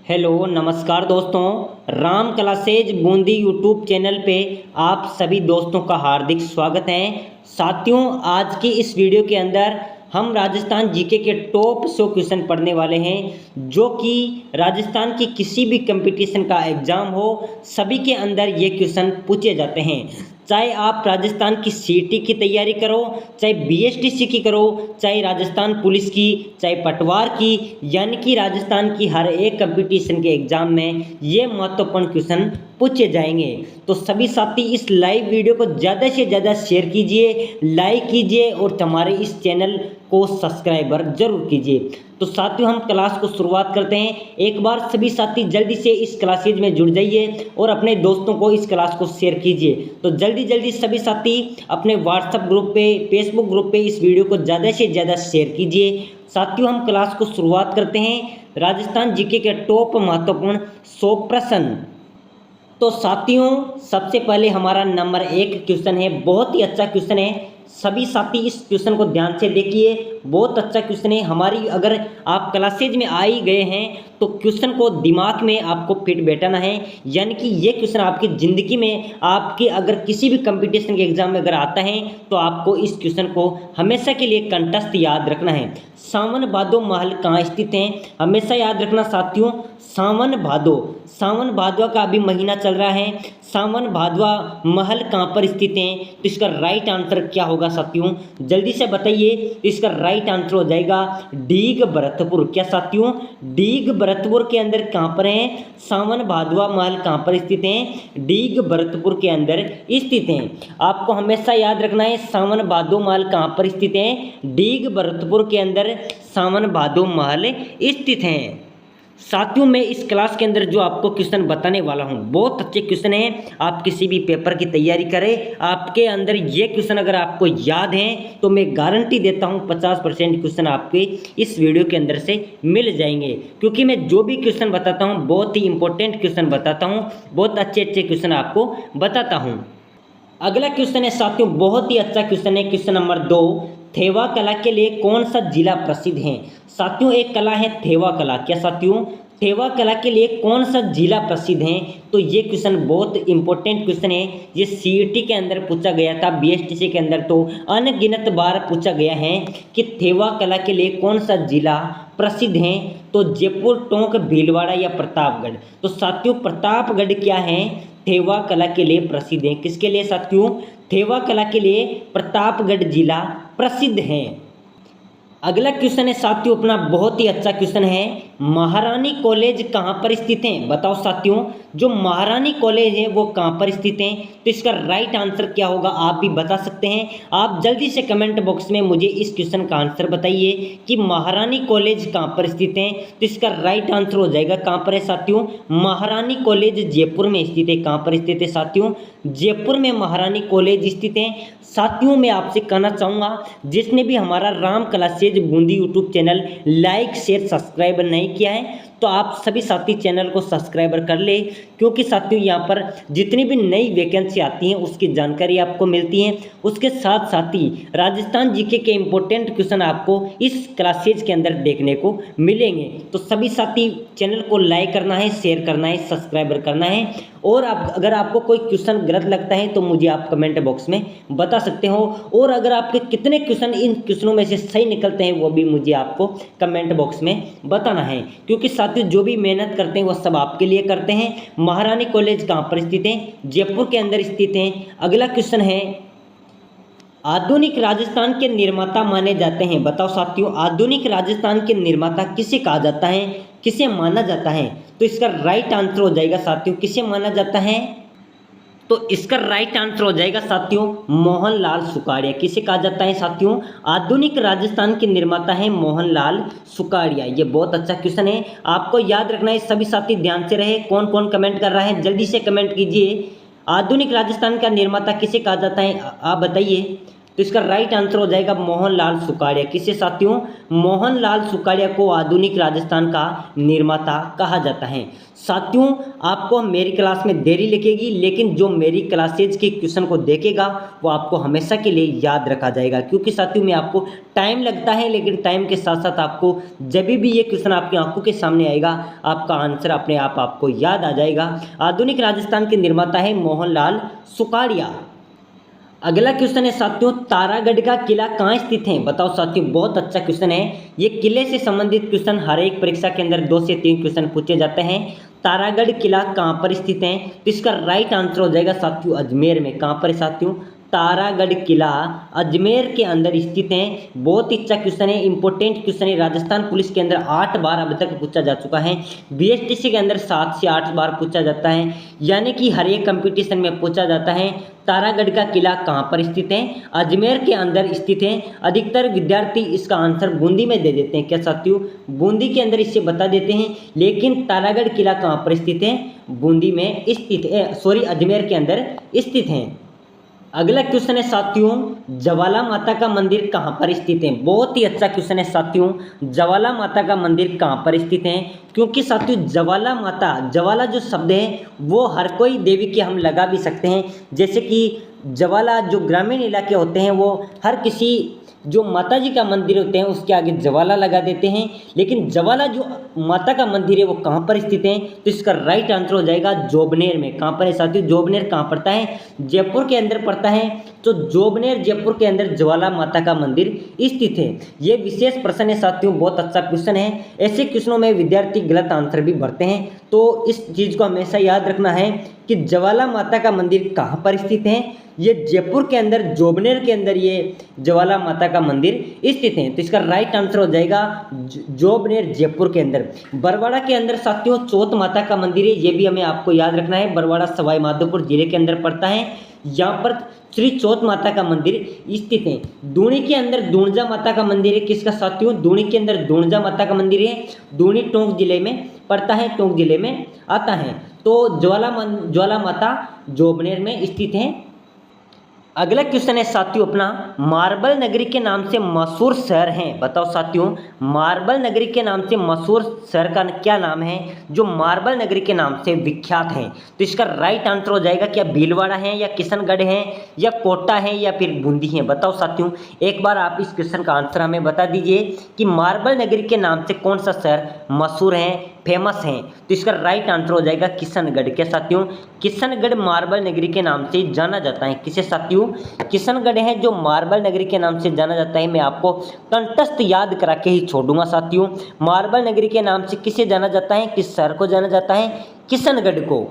Hello नमस्कार दोस्तों। Ram classes Bundi YouTube channel पे आप सभी दोस्तों का हार्दिक स्वागत है। साथियों, आज की इस वीडियो के अंदर हम राजस्थान जीके के टॉप 100 क्वेश्चन पढ़ने वाले हैं, जो कि राजस्थान की किसी भी कंपटीशन का एग्ज़ाम हो, सभी के अंदर ये क्वेश्चन पूछे जाते हैं। चाहे आप राजस्थान की सीईटी की तैयारी करो, चाहे बीएसटीसी की करो, चाहे राजस्थान पुलिस की, चाहे पटवार की, यानी कि राजस्थान की हर एक कंपटीशन के एग्जाम में ये महत्वपूर्ण क्वेश्चन पूछे जाएंगे। तो सभी साथी इस लाइव वीडियो को ज़्यादा से ज़्यादा शेयर कीजिए, लाइक कीजिए और हमारे इस चैनल को सब्सक्राइबर जरूर कीजिए। तो साथियों, हम क्लास को शुरुआत करते हैं। एक बार सभी साथी जल्दी से इस क्लासेज में जुड़ जाइए और अपने दोस्तों को इस क्लास को शेयर कीजिए। तो जल्दी जल्दी सभी साथी अपने व्हाट्सएप ग्रुप पे, फेसबुक ग्रुप पे इस वीडियो को ज़्यादा से ज़्यादा शेयर कीजिए। साथियों, हम क्लास को शुरुआत करते हैं। राजस्थान जीके के टॉप महत्वपूर्ण 100 प्रश्न। तो साथियों, सबसे पहले हमारा नंबर 1 क्वेश्चन है, बहुत ही अच्छा क्वेश्चन है। सभी साथी इस क्वेश्चन को ध्यान से देखिए, बहुत अच्छा क्वेश्चन है। हमारी अगर आप क्लासेज में आ ही गए हैं तो क्वेश्चन को दिमाग में आपको फिट बैठाना है, यानी कि ये क्वेश्चन आपकी ज़िंदगी में, आपके अगर किसी भी कंपटीशन के एग्जाम में अगर आता है तो आपको इस क्वेश्चन को हमेशा के लिए कंठस्थ याद रखना है। सावन भादो महल कहाँ स्थित है? हमेशा याद रखना साथियों, सावन भादवा का अभी महीना चल रहा है। सावन भादवा महल कहाँ पर स्थित है? तो इसका राइट आंसर क्या होगा साथियों? जल्दी से बताइए। इसका राइट आंसर हो जाएगा डीग भरतपुर। क्या साथियों? डीग भरतपुर के अंदर कहाँ पर है? सावन भादवा महल कहाँ पर स्थित है? डीग भरतपुर के अंदर स्थित है। आपको हमेशा याद रखना है, सावन भादो महल कहाँ पर स्थित है? डीग भरतपुर के अंदर सावन भादो महल स्थित है। साथियों, मैं इस क्लास के अंदर जो आपको क्वेश्चन बताने वाला हूँ, बहुत अच्छे क्वेश्चन हैं। आप किसी भी पेपर की तैयारी करें, आपके अंदर ये क्वेश्चन अगर आपको याद हैं तो मैं गारंटी देता हूँ 50% क्वेश्चन आपके इस वीडियो के अंदर से मिल जाएंगे। क्योंकि मैं जो भी क्वेश्चन बताता हूँ बहुत ही इंपॉर्टेंट क्वेश्चन बताता हूँ, बहुत अच्छे अच्छे क्वेश्चन आपको बताता हूँ। अगला क्वेश्चन है साथियों, बहुत ही अच्छा क्वेश्चन है। क्वेश्चन नंबर 2, थेवा कला के लिए कौन सा जिला प्रसिद्ध है? साथियों, एक कला है थेवा कला। क्या साथियों? थेवा कला के लिए कौन सा जिला प्रसिद्ध है? तो ये क्वेश्चन बहुत इंपॉर्टेंट क्वेश्चन है। ये सीईटी के अंदर पूछा गया था, बीएसटीसी के अंदर तो अनगिनत बार पूछा गया है कि थेवा कला के लिए कौन सा जिला प्रसिद्ध है? तो जयपुर, टोंक, भीलवाड़ा या प्रतापगढ़? तो साथियों, प्रतापगढ़ क्या है? थेवा कला के लिए प्रसिद्ध है। किसके लिए साथियों? थेवा कला के लिए प्रतापगढ़ जिला प्रसिद्ध है। अगला क्वेश्चन है साथियों अपना, बहुत ही अच्छा क्वेश्चन है। महारानी कॉलेज कहाँ पर स्थित है? बताओ साथियों, जो महारानी कॉलेज है वो कहाँ पर स्थित है? तो इसका राइट आंसर क्या होगा आप भी बता सकते हैं। आप जल्दी से कमेंट बॉक्स में मुझे इस क्वेश्चन का आंसर बताइए कि महारानी कॉलेज कहाँ पर स्थित है। तो इसका राइट आंसर हो जाएगा, कहाँ पर है साथियों? महारानी कॉलेज जयपुर में स्थित है। कहाँ पर स्थित है साथियों? जयपुर में महारानी कॉलेज स्थित है। साथियों, मैं आपसे कहना चाहूँगा, जिसने भी हमारा Ram classes Bundi YouTube channel like share subscribe नहीं किया है तो आप सभी साथी चैनल को सब्सक्राइबर कर ले, क्योंकि साथियों यहाँ पर जितनी भी नई वैकेंसी आती हैं उसकी जानकारी आपको मिलती है। उसके साथ साथ ही राजस्थान जीके के इम्पोर्टेंट क्वेश्चन आपको इस क्लासेज के अंदर देखने को मिलेंगे। तो सभी साथी चैनल को लाइक करना है, शेयर करना है, सब्सक्राइबर करना है। और अगर आपको कोई क्वेश्चन गलत लगता है तो मुझे आप कमेंट बॉक्स में बता सकते हो। और अगर आपके कितने क्वेश्चन इन क्वेश्चनों में से सही निकलते हैं वो भी मुझे आपको कमेंट बॉक्स में बताना है, क्योंकि साथियों जो भी मेहनत करते हैं वो सब आपके लिए करते हैं। महारानी कॉलेज कहाँ पर स्थित है? जयपुर के अंदर स्थित है। अगला क्वेश्चन है, आधुनिक राजस्थान के निर्माता माने जाते हैं। बताओ साथियों, आधुनिक राजस्थान के निर्माता किसे कहा जाता है, किसे माना जाता है? तो इसका राइट आंसर हो जाएगा साथियों, किसे माना जाता है? तो इसका राइट आंसर हो जाएगा साथियों मोहनलाल सुखाड़िया। किसे कहा जाता है साथियों? आधुनिक राजस्थान के निर्माता है मोहनलाल सुखाड़िया। ये बहुत अच्छा क्वेश्चन है, आपको याद रखना है। सभी साथी ध्यान से रहे। कौन कौन कमेंट कर रहा है जल्दी से कमेंट कीजिए। आधुनिक राजस्थान का निर्माता किसे कहा जाता है आप बताइए। तो इसका राइट आंसर हो जाएगा मोहनलाल सुखाड़िया। किसे साथियों? मोहनलाल सुखाड़िया को आधुनिक राजस्थान का निर्माता कहा जाता है। साथियों, आपको मेरी क्लास में देरी लगेगी, लेकिन जो मेरी क्लासेज के क्वेश्चन को देखेगा वो आपको हमेशा के लिए याद रखा जाएगा, क्योंकि साथियों में आपको टाइम लगता है, लेकिन टाइम के साथ साथ आपको जब भी ये क्वेश्चन आपकी आंखों के सामने आएगा आपका आंसर अपने आप आपको याद आ जाएगा। आधुनिक राजस्थान के निर्माता है मोहनलाल सुखाड़िया। अगला क्वेश्चन है साथियों, तारागढ़ का किला कहाँ स्थित है? बताओ साथियों, बहुत अच्छा क्वेश्चन है। ये किले से संबंधित क्वेश्चन हर एक परीक्षा के अंदर 2 से 3 क्वेश्चन पूछे जाते हैं। तारागढ़ किला कहाँ पर स्थित है? तो इसका राइट आंसर हो जाएगा साथियों अजमेर में। कहाँ पर है साथियों? तारागढ़ किला अजमेर के अंदर स्थित है। बहुत ही अच्छा क्वेश्चन है, इंपॉर्टेंट क्वेश्चन है। राजस्थान पुलिस के अंदर 8 बार अब तक पूछा जा चुका है। बीएसटीसी के अंदर 7 से 8 बार पूछा जाता है, यानी कि हर एक कंपटीशन में पूछा जाता है। तारागढ़ का किला कहाँ पर स्थित है? अजमेर के अंदर स्थित है। अधिकतर विद्यार्थी इसका आंसर बूंदी में दे देते हैं। क्या साथियों? बूंदी के अंदर इसे बता देते हैं, लेकिन तारागढ़ किला कहाँ पर स्थित है? बूंदी में स्थित है, अजमेर के अंदर स्थित है। अगला क्वेश्चन है साथियों, ज्वाला माता का मंदिर कहाँ पर स्थित है? बहुत ही अच्छा क्वेश्चन है साथियों, ज्वाला माता का मंदिर कहाँ पर स्थित है? क्योंकि साथियों ज्वाला माता, ज्वाला जो शब्द है वो हर कोई देवी के हम लगा भी सकते हैं। जैसे कि ज्वाला जो ग्रामीण इलाके होते हैं वो हर किसी जो माता जी का मंदिर होते हैं उसके आगे ज्वाला लगा देते हैं, लेकिन ज्वाला जो माता का मंदिर है वो कहाँ पर स्थित है? तो इसका राइट आंसर हो जाएगा जोबनेर में। कहाँ पर है साथियों? जोबनेर कहाँ पड़ता है? जयपुर के अंदर पड़ता है। तो जोबनेर जयपुर के अंदर ज्वाला माता का मंदिर स्थित है। ये विशेष प्रश्न है साथियों, बहुत अच्छा क्वेश्चन है। ऐसे क्वेश्चनों में विद्यार्थी गलत आंसर भी भरते हैं, तो इस चीज़ को हमेशा याद रखना है कि ज्वाला माता का मंदिर कहाँ पर स्थित है। ये जयपुर के अंदर जोबनेर के अंदर ये ज्वाला माता का मंदिर स्थित है। तो इसका राइट आंसर हो जाएगा जोबनेर जयपुर के अंदर। बरवाड़ा के अंदर साथियों चौथ माता का मंदिर है, ये भी हमें आपको याद रखना है। बरवाड़ा सवाई माधोपुर जिले के अंदर पड़ता है। यहाँ पर श्री चौथ माता का मंदिर स्थित है। दूनी के अंदर दूणजा माता का मंदिर है। किसका साथियों? दूनी के अंदर दूणजा माता का मंदिर है। दूनी टोंक जिले में पड़ता है, टोंक जिले में आता है। तो ज्वाला माता जोबनेर में स्थित है। अगला क्वेश्चन है साथियों अपना, मार्बल नगरी के नाम से मशहूर शहर है। बताओ साथियों, मार्बल नगरी के नाम से मशहूर शहर का क्या नाम है जो मार्बल नगरी के नाम से विख्यात है? तो इसका राइट आंसर हो जाएगा क्या भीलवाड़ा है, या किशनगढ़ है, या कोटा है, या फिर बूंदी है? बताओ साथियों, एक बार आप इस क्वेश्चन का आंसर हमें बता दीजिए कि मार्बल नगरी के नाम से कौन सा शहर मशहूर है, फेमस हैं? तो इसका राइट आंसर हो जाएगा किशनगढ़। क्या साथियों? किशनगढ़ मार्बल नगरी के नाम से जाना जाता है। किसे साथियों? किशनगढ़ है जो मार्बल नगरी के नाम से जाना जाता है। मैं आपको कंठस्थ याद करा के ही छोड़ूंगा साथियों। मार्बल नगरी के नाम से किसे जाना जाता है, किस शहर को जाना जाता है? किशनगढ़ को।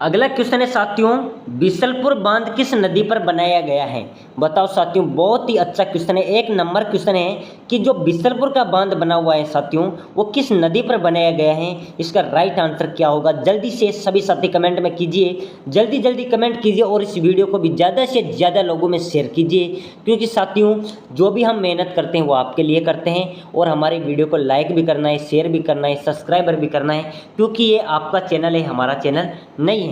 अगला क्वेश्चन है साथियों, बिसलपुर बांध किस नदी पर बनाया गया है? बताओ साथियों, बहुत ही अच्छा क्वेश्चन है, 1 नंबर क्वेश्चन है कि जो बिसलपुर का बांध बना हुआ है साथियों वो किस नदी पर बनाया गया है? इसका राइट आंसर क्या होगा? जल्दी से सभी साथी कमेंट में कीजिए, जल्दी जल्दी कमेंट कीजिए और इस वीडियो को भी ज़्यादा से ज़्यादा लोगों में शेयर कीजिए, क्योंकि साथियों जो भी हम मेहनत करते हैं वो आपके लिए करते हैं। और हमारे वीडियो को लाइक भी करना है, शेयर भी करना है, सब्सक्राइबर भी करना है, क्योंकि ये आपका चैनल है, हमारा चैनल नहीं है।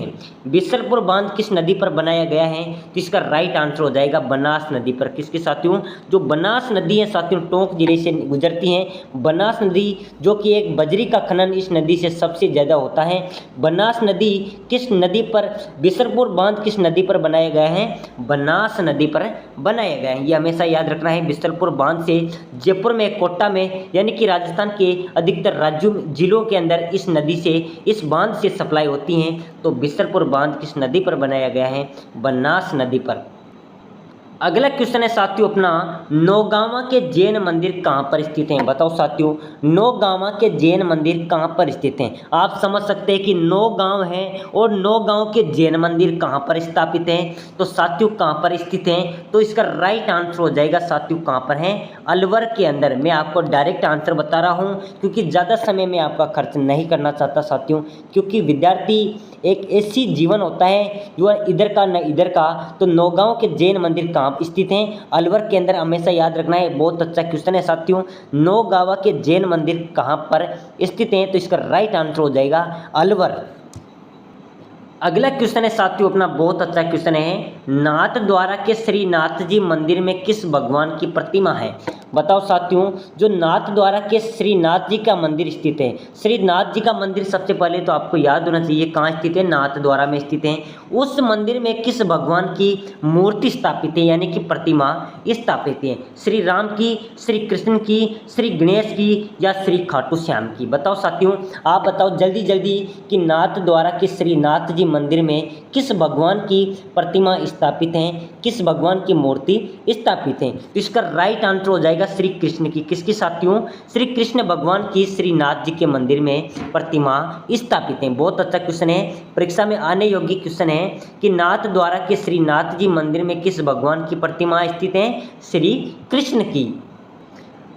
बिसलपुर बांध किस नदी पर बनाया गया है? तो इसका राइट आंसर हो जाएगा बनास नदी पर। किसके साथियों? जो बनास नदी है साथियों टोंक जिले से गुजरती है। बनास नदी जो कि एक बजरी का खनन इस नदी से सबसे ज़्यादा होता है। बनास नदी किस नदी पर, बिसलपुर बांध किस नदी पर बनाया गया है? बनास नदी पर बनाया गया है। ये हमेशा याद रखना है। बिसलपुर बांध से जयपुर में, कोटा में, यानी कि राजस्थान के अधिकतर राज्यों जिलों के अंदर इस नदी से, इस बांध से सप्लाई होती हैं। तो बिसलपुर बांध किस नदी पर बनाया गया है? बनास नदी पर। अगला क्वेश्चन है साथियों अपना, नौगांवा के जैन मंदिर कहाँ पर स्थित हैं? बताओ साथियों, नौगांवा के जैन मंदिर कहाँ पर स्थित हैं? आप समझ सकते हैं कि नौगांव है और नौगांव के जैन मंदिर कहाँ पर स्थापित हैं? तो साथियों कहाँ पर स्थित हैं? तो इसका राइट आंसर हो जाएगा साथियों कहाँ पर हैं? अलवर के अंदर। मैं आपको डायरेक्ट आंसर बता रहा हूँ क्योंकि ज़्यादा समय में आपका खर्च नहीं करना चाहता साथियों, क्योंकि विद्यार्थी एक ऐसी जीवन होता है जो इधर का न इधर का। तो नौगांव के जैन मंदिर कहाँ स्थित हैं? अलवर के अंदर। हमेशा याद रखना है, बहुत अच्छा क्वेश्चन है साथियों। नौगांवा के जैन मंदिर कहाँ पर स्थित हैं? तो इसका राइट आंसर हो जाएगा अलवर। अगला क्वेश्चन है साथियों अपना बहुत अच्छा क्वेश्चन है, नाथ द्वारा के श्रीनाथ जी मंदिर में किस भगवान की प्रतिमा है? बताओ साथियों, जो नाथ द्वारा के श्रीनाथ जी का मंदिर स्थित है, श्रीनाथ जी का मंदिर सबसे पहले तो आपको याद होना चाहिए कहाँ स्थित है, नाथ द्वारा में स्थित है। उस मंदिर में किस भगवान की मूर्ति स्थापित है यानी कि प्रतिमा स्थापित है? श्री राम की, श्री कृष्ण की, श्री गणेश की या श्री खाटू श्याम की? बताओ साथियों, आप बताओ जल्दी जल्दी कि नाथ द्वारा के श्रीनाथ जी मंदिर में किस भगवान की प्रतिमा स्थापित है, किस भगवान की मूर्ति स्थापित है? तो इसका राइट आंसर हो जाएगा श्री कृष्ण की। किसकी साथियों? श्री कृष्ण भगवान की श्रीनाथ जी के मंदिर में प्रतिमा स्थापित है। बहुत अच्छा क्वेश्चन है, परीक्षा में आने योग्य क्वेश्चन है कि नाथ द्वारा के श्रीनाथ जी मंदिर में किस भगवान की प्रतिमा स्थित है? श्री कृष्ण की।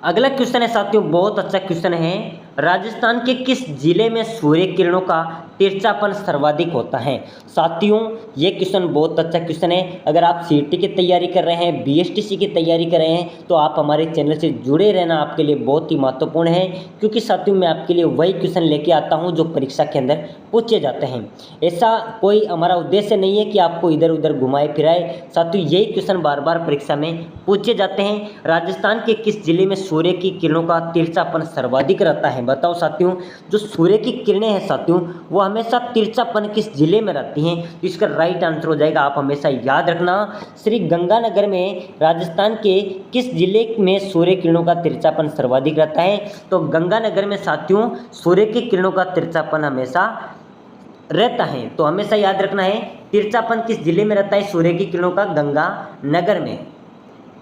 अगला क्वेश्चन है साथियों बहुत अच्छा क्वेश्चन है, राजस्थान के किस जिले में सूर्य किरणों का तिरछापन सर्वाधिक होता है? साथियों ये क्वेश्चन बहुत अच्छा क्वेश्चन है। अगर आप सीईटी की तैयारी कर रहे हैं, बीएसटीसी की तैयारी कर रहे हैं तो आप हमारे चैनल से जुड़े रहना आपके लिए बहुत ही महत्वपूर्ण है, क्योंकि साथियों मैं आपके लिए वही क्वेश्चन लेके आता हूँ जो परीक्षा के अंदर पूछे जाते हैं। ऐसा कोई हमारा उद्देश्य नहीं है कि आपको इधर उधर घुमाए फिराए। साथियों यही क्वेश्चन बार बार परीक्षा में पूछे जाते हैं, राजस्थान के किस जिले में सूर्य की किरणों का तिरछापन सर्वाधिक रहता है? बताओ साथियों, जो सूर्य की किरणें हैं साथियों वो हमेशा तिरछापन किस जिले में रहती हैं? तो इसका राइट आंसर हो जाएगा, आप हमेशा याद रखना, श्री गंगानगर में। राजस्थान के किस जिले में सूर्य किरणों का तिरछापन सर्वाधिक रहता है? तो गंगानगर में साथियों सूर्य की किरणों का तिरछापन हमेशा रहता है। तो हमेशा याद रखना है तिरछापन किस जिले में रहता है सूर्य की किरणों का? गंगानगर में।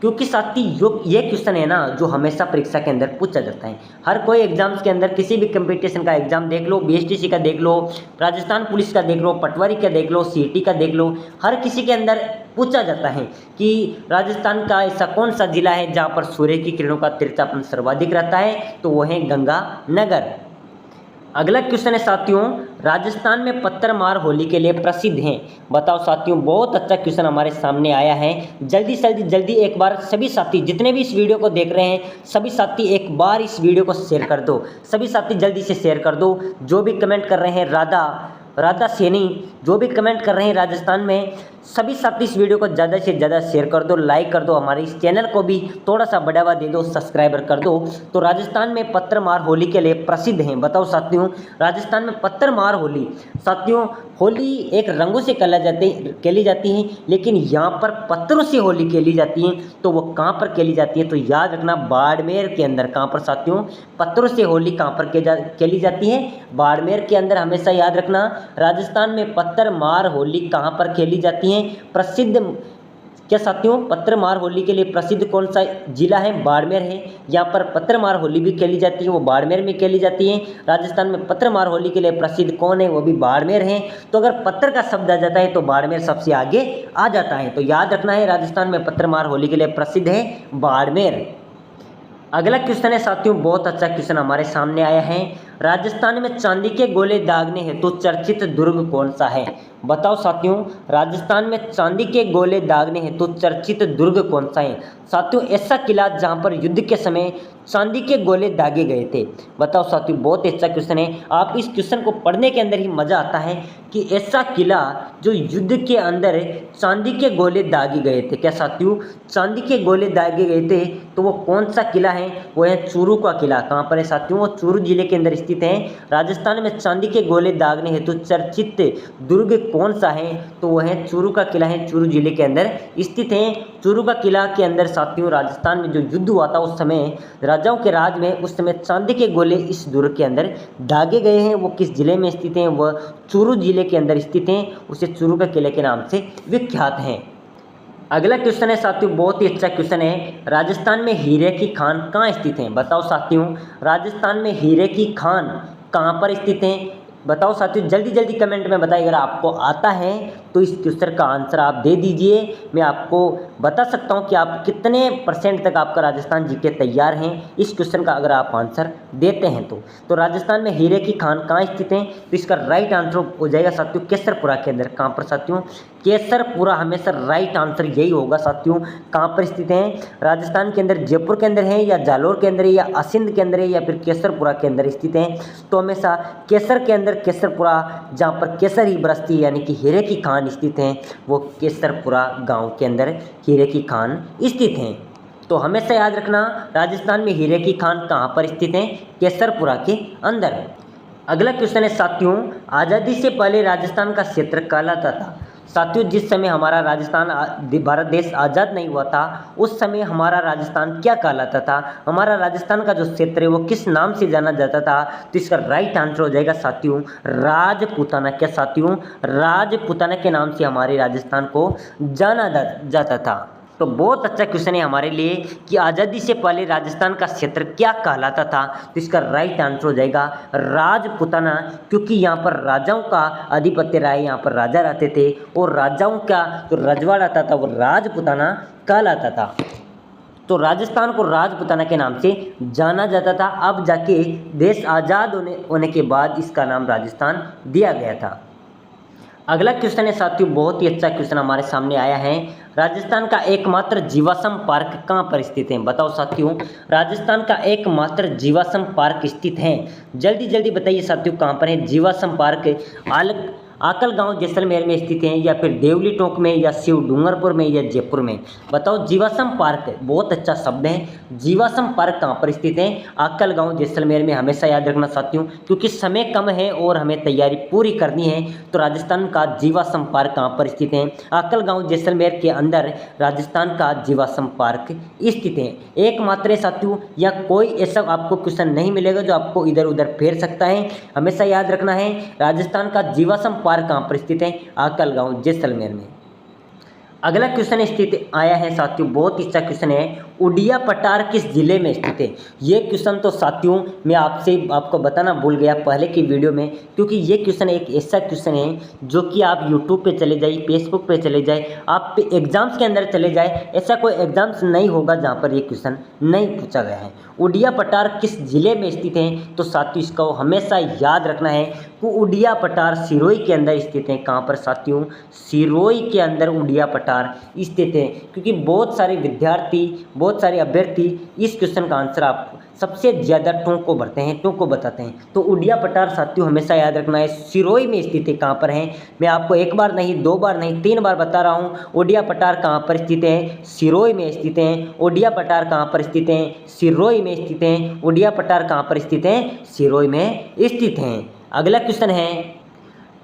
क्योंकि साथियों ये क्वेश्चन है ना जो हमेशा परीक्षा के अंदर पूछा जाता है। हर कोई एग्जाम्स के अंदर, किसी भी कंपटीशन का एग्जाम देख लो, बीएसटीसी का देख लो, राजस्थान पुलिस का देख लो, पटवारी का देख लो, सीईटी का देख लो, हर किसी के अंदर पूछा जाता है कि राजस्थान का ऐसा कौन सा जिला है जहाँ पर सूर्य की किरणों का तिरछापन सर्वाधिक रहता है? तो वो है गंगानगर। अगला क्वेश्चन है साथियों, राजस्थान में पत्थरमार होली के लिए प्रसिद्ध हैं। बताओ साथियों, बहुत अच्छा क्वेश्चन हमारे सामने आया है। जल्दी एक बार सभी साथी जितने भी इस वीडियो को देख रहे हैं सभी साथी एक बार इस वीडियो को शेयर कर दो। सभी साथी जल्दी से शेयर कर दो। जो भी कमेंट कर रहे हैं राधा सैनी, जो भी कमेंट कर रहे हैं राजस्थान में, सभी साथी इस वीडियो को ज़्यादा से ज़्यादा शेयर कर दो, लाइक कर दो, हमारे इस चैनल को भी थोड़ा सा बढ़ावा दे दो, सब्सक्राइबर कर दो। तो राजस्थान में पत्थरमार होली के लिए प्रसिद्ध हैं। बताओ साथियों, राजस्थान में पत्थरमार होली, साथियों होली एक रंगों से खेली जाती है, लेकिन यहाँ पर पत्थरों से होली खेली जाती है। तो वो कहाँ पर खेली जाती है? तो याद रखना बाड़मेर के अंदर। कहाँ पर साथियों? पत्थरों से होली कहाँ पर खेली जाती है? बाड़मेर के अंदर। हमेशा याद रखना राजस्थान में पत्थरमार होली कहाँ पर खेली जाती है? प्रसिद्ध क्या साथियों? पत्थरमार होली के लिए प्रसिद्ध कौन सा जिला है? बाड़मेर है। यहाँ पर पत्थरमार होली भी खेली जाती है, वो बाड़मेर में खेली जाती है। राजस्थान में पत्थरमार होली के लिए प्रसिद्ध कौन है? वो भी बाड़मेर है। तो अगर पत्थर का शब्द आ जाता है तो बाड़मेर सबसे आगे आ जाता है। तो याद रखना है राजस्थान में पत्थरमार होली के लिए प्रसिद्ध है बाड़मेर। अगला क्वेश्चन है साथियों बहुत अच्छा क्वेश्चन हमारे सामने आया है, राजस्थान में चांदी के गोले दागने हेतु चर्चित दुर्ग कौन सा है? बताओ साथियों, राजस्थान में चांदी के गोले दागने हेतु चर्चित दुर्ग कौन सा है? साथियों ऐसा किला जहां पर युद्ध के समय चांदी के गोले दागे गए थे। बताओ साथियों, बहुत अच्छा क्वेश्चन है। आप इस क्वेश्चन को पढ़ने के अंदर ही मजा आता है कि ऐसा किला जो युद्ध के अंदर चांदी के गोले दागे गए थे। क्या साथियों? चांदी के गोले दागे गए थे। तो वो कौन सा किला है? वो है चूरू का किला। कहाँ पर है साथियों? वो चूरू जिले के अंदर स्थित है। राजस्थान में चांदी के गोले दागने हेतु चर्चित दुर्ग कौन सा है? तो वो है चूरू का किला है, चूरू जिले के अंदर स्थित है। चूरू का किला के अंदर साथियों राजस्थान में जो युद्ध हुआ था उस समय राजाओं के राज में, उस समय चांदी के गोले इस दुर्ग के अंदर दागे गए हैं। वो किस जिले में स्थित हैं? वह चूरू जिले के अंदर स्थित हैं। उसे चूरू का किले के नाम से विख्यात हैं। अगला क्वेश्चन है साथियों बहुत ही अच्छा क्वेश्चन है, राजस्थान में हीरे की खान कहाँ स्थित है? बताओ साथियों, राजस्थान में हीरे की खान कहाँ पर स्थित है? बताओ साथियों, जल्दी कमेंट में बताइए। अगर आपको आता है तो इस क्वेश्चन का आंसर आप दे दीजिए। मैं आपको बता सकता हूं कि आप कितने % तक आपका राजस्थान जीके तैयार हैं इस क्वेश्चन का अगर आप आंसर देते हैं तो राजस्थान में हीरे की खान कहाँ स्थित है? तो इसका राइट आंसर हो जाएगा साथियों केसरपुरा के अंदर। कहाँ पर साथियों? केसरपुरा हमेशा राइट आंसर यही होगा साथियों। कहाँ पर स्थित है? राजस्थान के अंदर जयपुर के अंदर है या जालोर के अंदर है या असिंध के अंदर है या फिर केसरपुरा के अंदर स्थित है। तो हमेशा केसर के अंदर केसरपुरा, जहाँ पर केसर ही बरसती यानी कि हीरे की खान स्थित हैं, वो केसरपुरा गांव के अंदर हीरे की खान स्थित हैं। तो हमेशा याद रखना, राजस्थान में हीरे की खान कहाँ पर स्थित है? केसरपुरा के अंदर। अगला क्वेश्चन है साथियों, आज़ादी से पहले राजस्थान का क्षेत्र कहलाता था। साथियों, जिस समय हमारा राजस्थान भारत देश आज़ाद नहीं हुआ था, उस समय हमारा राजस्थान क्या कहलाता था? हमारा राजस्थान का जो क्षेत्र है वो किस नाम से जाना जाता था? तो इसका राइट आंसर हो जाएगा साथियों राजपूताना। क्या साथियों? राजपूताना के नाम से हमारे राजस्थान को जाना जाता था। तो बहुत अच्छा क्वेश्चन है हमारे लिए कि आज़ादी से पहले राजस्थान का क्षेत्र क्या कहलाता था? तो इसका राइट आंसर हो जाएगा राजपूताना, क्योंकि यहाँ पर राजाओं का आधिपत्य रहा है, यहाँ पर राजा रहते थे और राजाओं का जो रजवाड़ा था वो राजपूताना कहलाता था। तो राजस्थान को राजपूताना के नाम से जाना जाता था। अब जाके देश आज़ाद होने के बाद इसका नाम राजस्थान दिया गया था। अगला क्वेश्चन है साथियों, बहुत ही अच्छा क्वेश्चन हमारे सामने आया है। राजस्थान का एकमात्र जीवाश्म पार्क कहाँ पर स्थित है? बताओ साथियों, राजस्थान का एकमात्र जीवाश्म पार्क स्थित है, जल्दी जल्दी बताइए साथियों कहाँ पर है जीवाश्म पार्क? आकल गांव जैसलमेर में स्थित है, या फिर देवली टोंक में, या शिव डूंगरपुर में, या जयपुर में? बताओ। जीवाश्म पार्क बहुत अच्छा शब्द है। जीवाश्म पार्क कहाँ पर स्थित है? आकल गांव जैसलमेर में। हमेशा याद रखना साथियों, क्योंकि समय कम है और हमें तैयारी पूरी करनी है। तो राजस्थान का जीवाश्म पार्क कहाँ पर स्थित है? आकल गांव जैसलमेर के अंदर राजस्थान का जीवाश्म पार्क स्थित है। एकमात्र साथियों, या कोई ऐसा आपको क्वेश्चन नहीं मिलेगा जो आपको इधर उधर फेर सकता है। हमेशा याद रखना है, राजस्थान का जीवाश्म पार्क कहाँ पर स्थित है? आकल गांव जैसलमेर में। अगला क्वेश्चन स्थित आया है साथियों, बहुत ही अच्छा क्वेश्चन है, उड़िया पठार किस जिले में स्थित है? ये क्वेश्चन तो साथियों मैं आपको बताना भूल गया पहले की वीडियो में, क्योंकि ये क्वेश्चन एक ऐसा क्वेश्चन है जो कि आप यूट्यूब पे चले जाइए, फेसबुक पे चले जाए, आप एग्जाम्स के अंदर चले जाए, ऐसा कोई एग्जाम्स नहीं होगा जहाँ पर ये क्वेश्चन नहीं पूछा गया है। उड़िया पठार किस जिले में स्थित है? तो साथियों इसको हमेशा याद रखना है कि उड़िया पठार सिरोही के अंदर स्थित है। कहाँ पर साथियों? सिरोही के अंदर उड़िया पठार स्थित है, क्योंकि बहुत सारे विद्यार्थी, बहुत सारे अभ्यर्थी इस क्वेश्चन का आंसर आप सबसे ज़्यादा टोंक को भरते हैं, टोंक को बताते हैं। तो उड़िया पठार साथियों हमेशा याद रखना है सिरोही में स्थित है। कहाँ पर है? मैं आपको एक बार नहीं, दो बार नहीं, 3 बार बता रहा हूँ। उड़िया पठार कहाँ पर स्थित है? सिरोही में स्थित है। उड़िया पठार कहाँ पर स्थित है? सिरोही में स्थित है। उड़िया पठार कहाँ पर स्थित है? सिरोही में स्थित है। अगला क्वेश्चन है,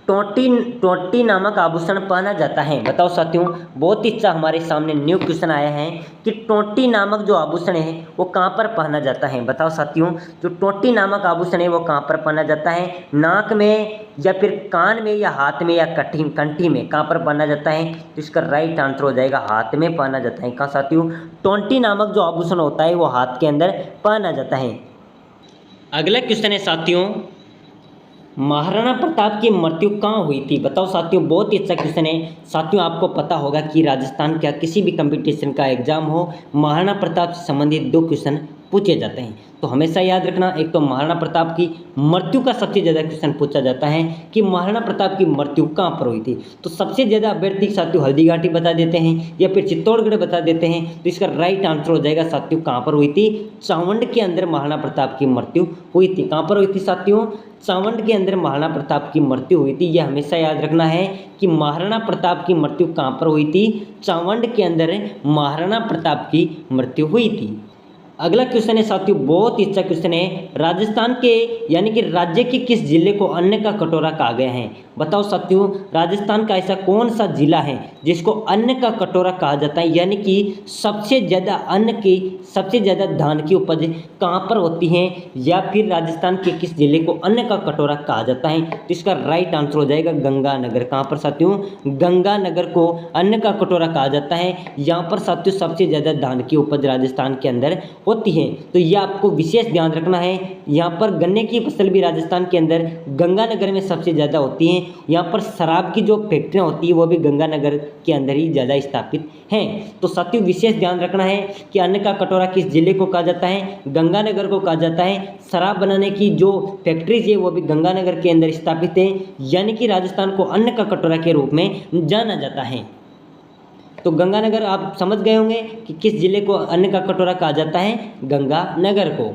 टोटी नामक आभूषण पहना जाता है। बताओ साथियों, बहुत ही अच्छा हमारे सामने न्यू क्वेश्चन आया है कि टोटी नामक जो आभूषण है वो कहाँ पर पहना जाता है? बताओ साथियों, जो टोटी नामक आभूषण है वो कहाँ पर पहना जाता है? नाक में, या फिर कान में, या हाथ में, या कंठी में? कहाँ पर पहना जाता है? तो इसका राइट आंसर हो जाएगा हाथ में पहना जाता है। कहाँ साथियों? टोटी नामक जो आभूषण होता है वो हाथ के अंदर पहना जाता है। अगला क्वेश्चन है साथियों, महाराणा प्रताप की मृत्यु कहाँ हुई थी? बताओ साथियों, बहुत ही अच्छा क्वेश्चन है। साथियों आपको पता होगा कि राजस्थान का किसी भी कंपटीशन का एग्जाम हो, महाराणा प्रताप से संबंधित 2 क्वेश्चन पूछे जाते हैं। तो हमेशा याद रखना, एक तो महाराणा प्रताप की मृत्यु का सबसे ज़्यादा क्वेश्चन पूछा जाता है कि महाराणा प्रताप की मृत्यु कहाँ पर हुई थी। तो सबसे ज़्यादा अभ्यर्थी साथियों हल्दीघाटी बता देते हैं, या फिर चित्तौड़गढ़ बता देते हैं। तो इसका राइट आंसर हो जाएगा साथियों कहाँ पर हुई थी? चावंड के अंदर महाराणा प्रताप की मृत्यु हुई थी। कहाँ पर हुई थी साथियों? चावंड के अंदर महाराणा प्रताप की मृत्यु हुई थी। यह हमेशा याद रखना है कि महाराणा प्रताप की मृत्यु कहाँ पर हुई थी? चावंड के अंदर महाराणा प्रताप की मृत्यु हुई थी। अगला क्वेश्चन है साथियों, बहुत ही अच्छा क्वेश्चन है, राजस्थान के यानी कि राज्य के किस जिले को अन्न का कटोरा कहा गया है? बताओ साथियों, राजस्थान का ऐसा कौन सा जिला है जिसको अन्न का कटोरा कहा जाता है, यानी कि सबसे ज़्यादा अन्न की, सबसे ज़्यादा धान की उपज कहाँ पर होती है, या फिर राजस्थान के किस जिले को अन्न का कटोरा कहा जाता है? तो इसका राइट आंसर हो जाएगा गंगानगर। कहाँ पर साथियों? गंगानगर को अन्न का कटोरा कहा जाता है। यहाँ पर साथियों सबसे ज़्यादा धान की उपज राजस्थान के अंदर होती है। तो यह आपको विशेष ध्यान रखना है। यहाँ पर गन्ने की फसल भी राजस्थान के अंदर गंगानगर में सबसे ज़्यादा होती है। यहाँ पर शराब की जो फैक्ट्रियाँ होती है वो भी गंगानगर के अंदर ही ज़्यादा स्थापित हैं। तो साथियों विशेष ध्यान रखना है कि अन्न का कटोरा किस जिले को कहा जाता है? गंगानगर को कहा जाता है। शराब बनाने की जो फैक्ट्रीज है वो भी गंगानगर के अंदर स्थापित है, यानी कि राजस्थान को अन्न का कटोरा के रूप में जाना जाता है। तो गंगानगर आप समझ गए होंगे कि किस जिले को अन्न का कटोरा कहा जाता है? गंगानगर को।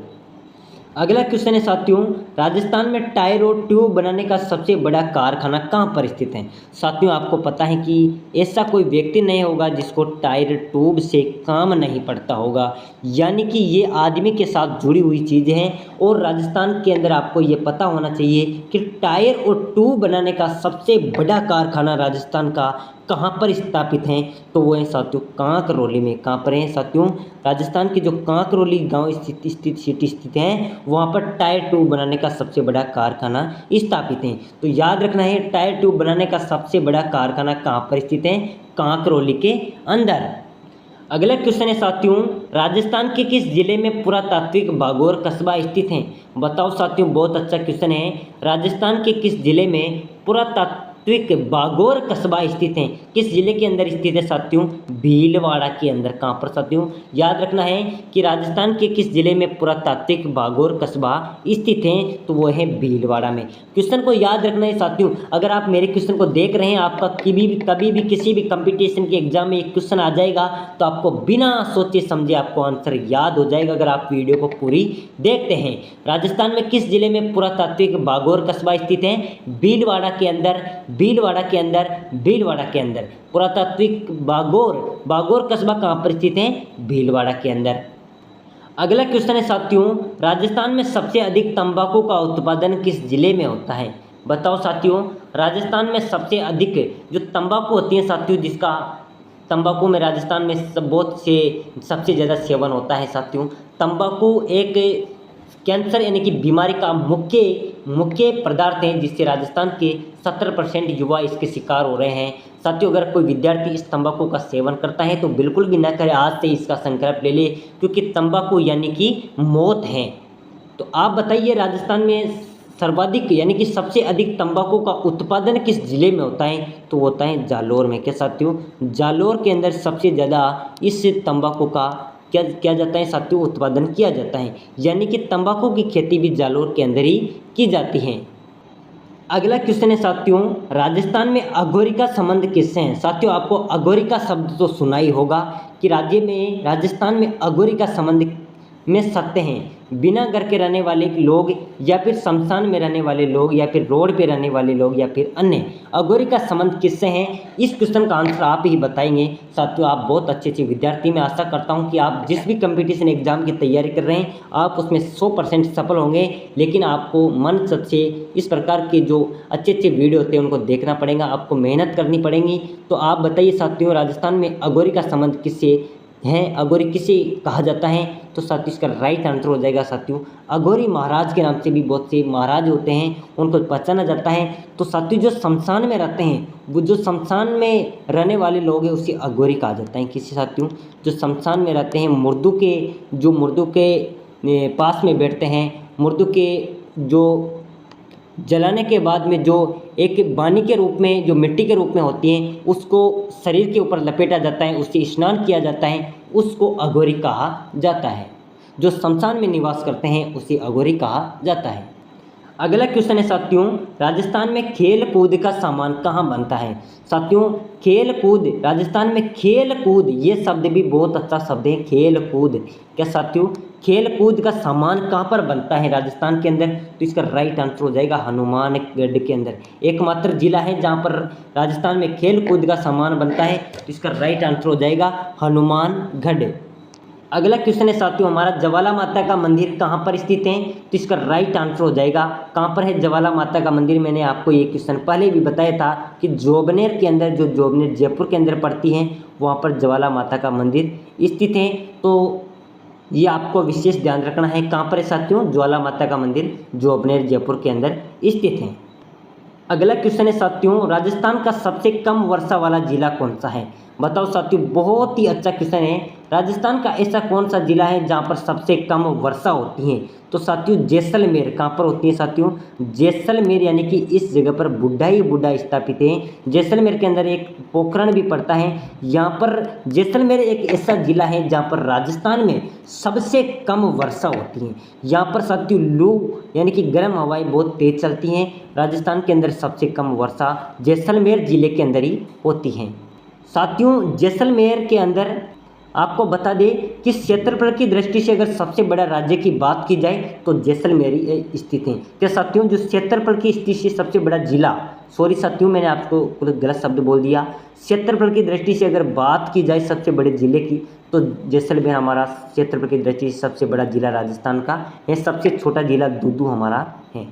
अगला क्वेश्चन है साथियों, राजस्थान में टायर और ट्यूब बनाने का सबसे बड़ा कारखाना कहाँ पर स्थित है। साथियों आपको पता है कि ऐसा कोई व्यक्ति नहीं होगा जिसको टायर ट्यूब से काम नहीं पड़ता होगा, यानी कि ये आदमी के साथ जुड़ी हुई चीज़ें हैं। और राजस्थान के अंदर आपको ये पता होना चाहिए कि टायर और ट्यूब बनाने का सबसे बड़ा कारखाना राजस्थान का कहाँ पर स्थापित हैं, तो वो है साथियों कांकरौली में। कहाँ पर हैं साथियों, राजस्थान के जो कांकरौली गांव स्थित सिटी स्थित हैं, वहाँ पर टायर ट्यूब बनाने का सबसे बड़ा कारखाना स्थापित है। तो याद रखना है, टायर ट्यूब बनाने का सबसे बड़ा कारखाना कहाँ पर स्थित है, कांकरौली के अंदर। अगला क्वेश्चन है साथियों, राजस्थान के किस जिले में पुरातात्विक बागौर कस्बा स्थित है। बताओ साथियों, बहुत अच्छा क्वेश्चन है। राजस्थान के किस जिले में पुरातात्विक बागौर कस्बा स्थित है, किस जिले के अंदर स्थित है साथियों, भीलवाड़ा के अंदर। कहाँ पर साथियों, याद रखना है कि राजस्थान के किस जिले में पुरातात्विक बागौर कस्बा स्थित है, तो वो है भीलवाड़ा में। क्वेश्चन को याद रखना है साथियों, अगर आप मेरे क्वेश्चन को देख रहे हैं, आपका कभी भी किसी भी कंपटीशन के एग्जाम में एक क्वेश्चन आ जाएगा तो आपको बिना सोचे समझे आपको आंसर याद हो जाएगा अगर आप वीडियो को पूरी देखते हैं। राजस्थान में किस जिले में पुरातात्विक बागौर कस्बा स्थित है, भीलवाड़ा के अंदर, भीलवाड़ा के अंदर, भीलवाड़ा के अंदर। पुरातात्विक बागौर कस्बा कहाँ पर स्थित है, भीलवाड़ा के अंदर। अगला क्वेश्चन है साथियों, राजस्थान में सबसे अधिक तंबाकू का उत्पादन किस जिले में होता है। बताओ साथियों, राजस्थान में सबसे अधिक जो तंबाकू होती है साथियों, जिसका तंबाकू में राजस्थान में सबसे ज़्यादा सेवन होता है साथियों। तंबाकू एक कैंसर यानी कि बीमारी का मुख्य पदार्थ है, जिससे राजस्थान के 70% युवा इसके शिकार हो रहे हैं। साथियों अगर कोई विद्यार्थी इस तंबाकू का सेवन करता है तो बिल्कुल भी ना करें, आज से इसका संकल्प ले ले, क्योंकि तंबाकू यानी कि मौत है। तो आप बताइए, राजस्थान में सर्वाधिक यानी कि सबसे अधिक तंबाकू का उत्पादन किस जिले में होता है, तो होता है जालोर में। क्या साथियों, जालोर के अंदर सबसे ज़्यादा इस तंबाकू का क्या किया जाता है साथियों, उत्पादन किया जाता है, यानी कि तंबाकू की खेती भी जालोर के अंदर ही की जाती है। अगला क्वेश्चन है साथियों, राजस्थान में अघोरी का संबंध किससे है। साथियों आपको अघोरी का शब्द तो सुना ही होगा कि राजस्थान में अघोरी का संबंध में सत्य हैं, बिना घर के रहने वाले लोग, या फिर शमशान में रहने वाले लोग, या फिर रोड पे रहने वाले लोग, या फिर अन्य। अघोरी का संबंध किससे है, इस क्वेश्चन का आंसर आप ही बताएंगे। साथियों आप बहुत अच्छे विद्यार्थी, मैं आशा करता हूं कि आप जिस भी कंपटीशन एग्जाम की तैयारी कर रहे हैं आप उसमें 100% सफल होंगे, लेकिन आपको मन से इस प्रकार के जो अच्छे वीडियो होते हैं उनको देखना पड़ेगा, आपको मेहनत करनी पड़ेगी। तो आप बताइए साथियों, राजस्थान में अघोरी का संबंध किससे है, अघोरी किसे कहा जाता है, तो साथियों इसका राइट आंसर हो जाएगा साथियों अघोरी महाराज के नाम से भी बहुत से महाराज होते हैं, उनको पहचाना जाता है। तो साथियों जो शमशान में रहते हैं, वो जो शमशान में रहने वाले लोग हैं उसे अघोरी कहा जाता है। किसी साथियों जो शमशान में रहते हैं, मुर्दों के पास में बैठते हैं, मुर्दों के जो जलाने के बाद में जो एक बानी के रूप में, जो मिट्टी के रूप में होती हैं, उसको शरीर के ऊपर लपेटा जाता है, उससे स्नान किया जाता है, उसको अघोरी कहा जाता है। जो शमशान में निवास करते हैं उसे अघोरी कहा जाता है। अगला क्वेश्चन है साथियों, राजस्थान में खेल कूद का सामान कहाँ बनता है। साथियों खेल कूद, राजस्थान में खेल कूद, ये शब्द भी बहुत अच्छा शब्द है, खेल कूद। क्या साथियों, खेल कूद का सामान कहाँ पर बनता है राजस्थान के अंदर, तो इसका राइट आंसर हो जाएगा हनुमानगढ़ के अंदर। एकमात्र जिला है जहाँ पर राजस्थान में खेल कूद का सामान बनता है, तो इसका राइट आंसर हो जाएगा हनुमानगढ़। अगला क्वेश्चन है साथियों हमारा, ज्वाला माता का मंदिर कहाँ पर स्थित है, तो इसका राइट आंसर हो जाएगा कहाँ पर है ज्वाला माता का मंदिर। मैंने आपको ये क्वेश्चन पहले भी बताया था कि जोबनेर के अंदर, जो जोबनेर जयपुर के अंदर पड़ती है, वहाँ पर ज्वाला माता का मंदिर स्थित है। तो ये आपको विशेष ध्यान रखना है, कहाँ पर है साथियों, ज्वाला माता का मंदिर जोबनेर जयपुर के अंदर स्थित है। अगला क्वेश्चन है साथियों, राजस्थान का सबसे कम वर्षा वाला जिला कौन सा है। बताओ साथियों, बहुत ही अच्छा क्वेश्चन है। राजस्थान का ऐसा कौन सा जिला है जहाँ पर सबसे कम वर्षा होती है, तो साथियों जैसलमेर। कहाँ पर होती है साथियों, जैसलमेर, यानी कि इस जगह पर बुढ़ा ही बुढ़ा स्थापित है। जैसलमेर के अंदर एक पोखरण भी पड़ता है। यहाँ पर जैसलमेर एक ऐसा जिला है जहाँ पर राजस्थान में सबसे कम वर्षा होती है। यहाँ पर साथियों लू यानी कि गर्म हवाएं बहुत तेज चलती हैं। राजस्थान के अंदर सबसे कम वर्षा जैसलमेर जिले के अंदर ही होती है। साथियों जैसलमेर के अंदर आपको बता दें कि क्षेत्रफल की दृष्टि से अगर सबसे बड़ा राज्य की बात की जाए तो जैसलमेर स्थित है। क्या साथियों, जो क्षेत्रफल की स्थिति से सबसे बड़ा जिला, सॉरी साथियों मैंने आपको गलत शब्द बोल दिया, क्षेत्रफल की दृष्टि से अगर बात की जाए सबसे बड़े जिले की तो जैसलमेर हमारा क्षेत्रफल की दृष्टि से सबसे बड़ा जिला राजस्थान का है। सबसे छोटा जिला दूदू हमारा है।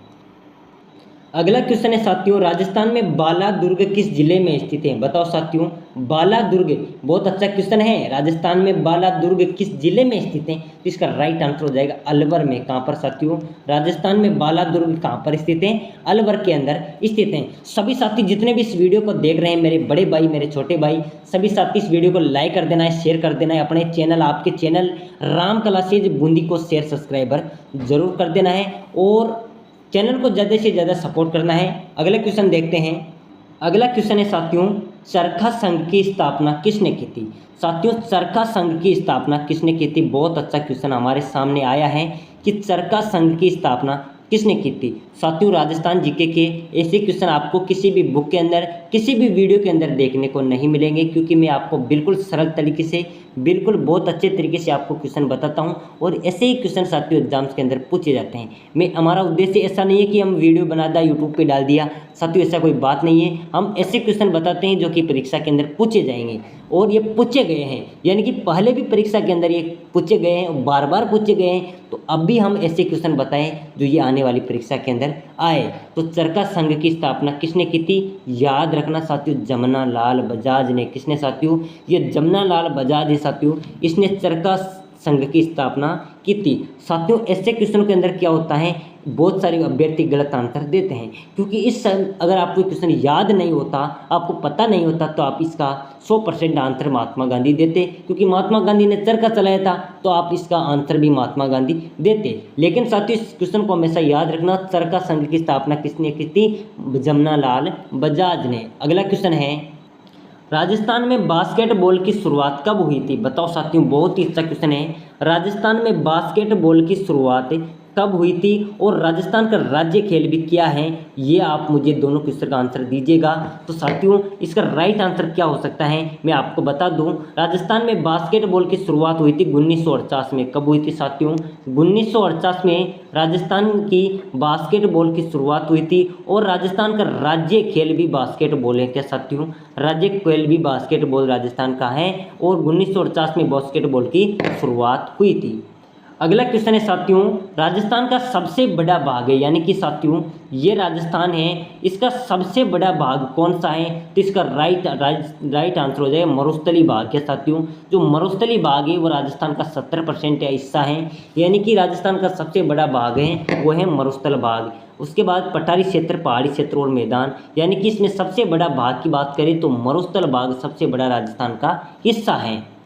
अगला क्वेश्चन है साथियों, राजस्थान में बालादुर्ग किस जिले में स्थित है? बताओ साथियों, बालादुर्ग बहुत अच्छा क्वेश्चन है। राजस्थान में बालादुर्ग किस जिले में स्थित है? तो इसका राइट आंसर हो जाएगा अलवर में। कहाँ पर साथियों? राजस्थान में बालादुर्ग कहाँ पर स्थित है? अलवर के अंदर स्थित है। सभी साथी जितने भी इस वीडियो को देख रहे हैं, मेरे बड़े भाई, मेरे छोटे भाई, सभी साथी इस वीडियो को लाइक कर देना है, शेयर कर देना है। अपने चैनल, आपके चैनल राम क्लासेज बूंदी को शेयर, सब्सक्राइबर जरूर कर देना है और चैनल को ज़्यादा से ज़्यादा सपोर्ट करना है। अगला क्वेश्चन देखते हैं। अगला क्वेश्चन है साथियों, चरखा संघ की स्थापना किसने की थी? साथियों, चरखा संघ की स्थापना किसने की थी? बहुत अच्छा क्वेश्चन हमारे सामने आया है कि चरखा संघ की स्थापना किसने की थी। साथियों, राजस्थान जीके के ऐसे क्वेश्चन आपको किसी भी बुक के अंदर, किसी भी वीडियो के अंदर देखने को नहीं मिलेंगे, क्योंकि मैं आपको बिल्कुल सरल तरीके से, बिल्कुल बहुत अच्छे तरीके से आपको क्वेश्चन बताता हूं और ऐसे ही क्वेश्चन साथियों एग्जाम्स के अंदर पूछे जाते हैं। हमारा उद्देश्य ऐसा नहीं है कि हम वीडियो बना दिया यूट्यूब पे डाल दिया। साथियों, ऐसा कोई बात नहीं है। हम ऐसे क्वेश्चन बताते हैं जो कि परीक्षा के अंदर पूछे जाएंगे और ये पूछे गए हैं, यानी कि पहले भी परीक्षा के अंदर ये पूछे गए हैं, बार बार पूछे गए हैं। तो अब भी हम ऐसे क्वेश्चन बताएं जो ये आने वाली परीक्षा के अंदर आए। तो चरखा संघ की स्थापना किसने की थी? याद रखना साथियों, जमना लाल बजाज ने। किसने साथियों? ये जमना लाल बजाज है साथियों, इसने चरखा संघ की स्थापना की थी। साथियों, ऐसे क्वेश्चन के अंदर क्या होता है, बहुत सारे अभ्यर्थी गलत आंसर देते हैं, क्योंकि अगर आपको क्वेश्चन याद नहीं होता, आपको पता नहीं होता, तो आप इसका 100% आंसर महात्मा गांधी देते, क्योंकि महात्मा गांधी ने चरखा चलाया था, तो आप इसका आंसर भी महात्मा गांधी देते। लेकिन साथियों, इस क्वेश्चन को हमेशा याद रखना, चरखा संघ की स्थापना किसने की थी? जमना लाल बजाज ने। अगला क्वेश्चन है, राजस्थान में बास्केटबॉल की शुरुआत कब हुई थी? बताओ साथियों, बहुत ही अच्छा क्वेश्चन है। राजस्थान में बास्केटबॉल की शुरुआत कब हुई थी और राजस्थान का राज्य खेल भी क्या है? ये आप मुझे दोनों क्वेश्चन का आंसर दीजिएगा। तो साथियों, इसका राइट आंसर क्या हो सकता है, मैं आपको बता दूं। राजस्थान में बास्केटबॉल की शुरुआत हुई थी 1948 में। कब हुई थी साथियों? 1948 में राजस्थान की बास्केटबॉल की शुरुआत हुई थी और राजस्थान का राज्य खेल भी बास्केटबॉल है। क्या साथियों? राज्य खेल भी बास्केटबॉल राजस्थान का है और 1949 में बास्केटबॉल की शुरुआत हुई थी। अगला क्वेश्चन है साथियों, राजस्थान का सबसे बड़ा बाग है, यानी कि साथियों ये राजस्थान है, इसका सबसे बड़ा बाग कौन सा है? तो इसका राइट आंसर हो जाएगा मरुस्थली बाग। क्या साथियों? जो मरुस्थली बाग है वो राजस्थान का 70% हिस्सा है, यानी कि राजस्थान का सबसे बड़ा बाग है वो है मरुस्थल बाग। उसके बाद पठारी क्षेत्र, पहाड़ी क्षेत्र और मैदान, यानी कि इसमें सबसे बड़ा बाग की बात करें तो मरुस्थल बाग सबसे बड़ा राजस्थान का हिस्सा है।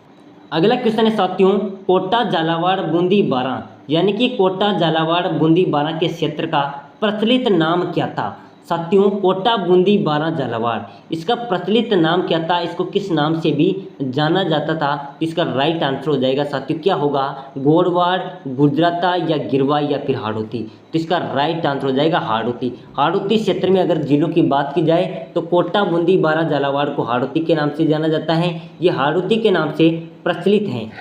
अगला क्वेश्चन है साथियों, कोटा झालावाड़ बूंदी बारां, यानी कि कोटा झालावाड़ बूंदी बारां के क्षेत्र का प्रचलित नाम क्या था? साथियों, कोटा बूंदी बारां झालावाड़, इसका प्रचलित नाम क्या था? इसको किस नाम से भी जाना जाता था? इसका राइट आंसर हो जाएगा साथियों, क्या होगा? गोड़वाड़, गुजराता या गिरवा या फिर हाड़ौती। तो इसका राइट आंसर हो जाएगा हाड़ौती। हाड़ौती क्षेत्र में अगर जिलों की बात की जाए तो कोटा बूंदी बारां झालावाड़ को हाड़ौती के नाम से जाना जाता है। ये हाड़ौती के नाम से प्रचलित हैं।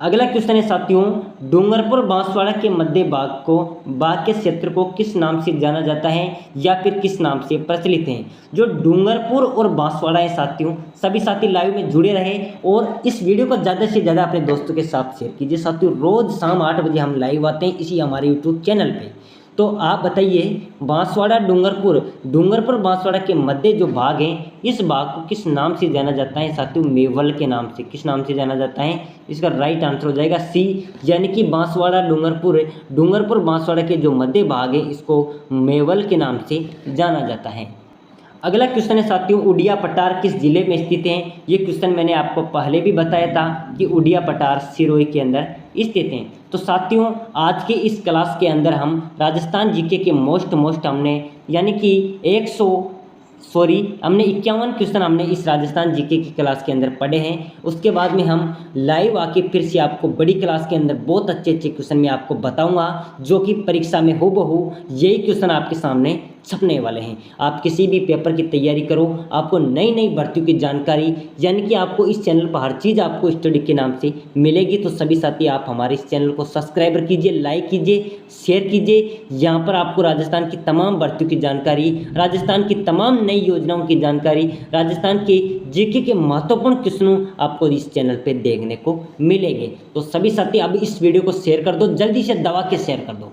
अगला क्वेश्चन है साथियों, डूंगरपुर बांसवाड़ा के मध्य बाग के क्षेत्र को किस नाम से जाना जाता है या फिर किस नाम से प्रचलित है? जो डूंगरपुर और बांसवाड़ा है साथियों, सभी साथी लाइव में जुड़े रहे और इस वीडियो को ज़्यादा से ज़्यादा अपने दोस्तों के साथ शेयर कीजिए। साथियों, रोज़ शाम 8 बजे हम लाइव आते हैं इसी हमारे यूट्यूब चैनल पर। तो आप बताइए, बांसवाड़ा डूंगरपुर बांसवाड़ा के मध्य जो भाग है, इस भाग को किस नाम से जाना जाता है साथियों? मेवल के नाम से। किस नाम से जाना जाता है? इसका राइट आंसर हो जाएगा सी, यानी कि बांसवाड़ा डूंगरपुर बांसवाड़ा के जो मध्य भाग है इसको मेवल के नाम से जाना जाता है। अगला क्वेश्चन है साथियों, उड़िया पठार किस जिले में स्थित है? ये क्वेश्चन मैंने आपको पहले भी बताया था कि उड़िया पठार सिरोही के अंदर स्थित हैं। तो साथियों, आज के इस क्लास के अंदर हम राजस्थान जीके के मोस्ट हमने, यानी कि 51 क्वेश्चन हमने इस राजस्थान जीके की क्लास के अंदर पढ़े हैं। उसके बाद में हम लाइव आके फिर से आपको बड़ी क्लास के अंदर बहुत अच्छे क्वेश्चन मैं आपको बताऊंगा, जो कि परीक्षा में हूबहू यही क्वेश्चन आपके सामने छपने वाले हैं। आप किसी भी पेपर की तैयारी करो, आपको नई नई भर्तियों की जानकारी यानी कि आपको इस चैनल पर हर चीज़ आपको स्टडी के नाम से मिलेगी। तो सभी साथी आप हमारे इस चैनल को सब्सक्राइब कीजिए, लाइक कीजिए, शेयर कीजिए। यहाँ पर आपको राजस्थान की तमाम भर्तियों की जानकारी, राजस्थान की तमाम नई योजनाओं की जानकारी, राजस्थान के जीके के महत्वपूर्ण क्वेश्चनों आपको इस चैनल पे देखने को मिलेंगे। तो सभी साथी अब इस वीडियो को शेयर कर दो, जल्दी से दबा के शेयर कर दो।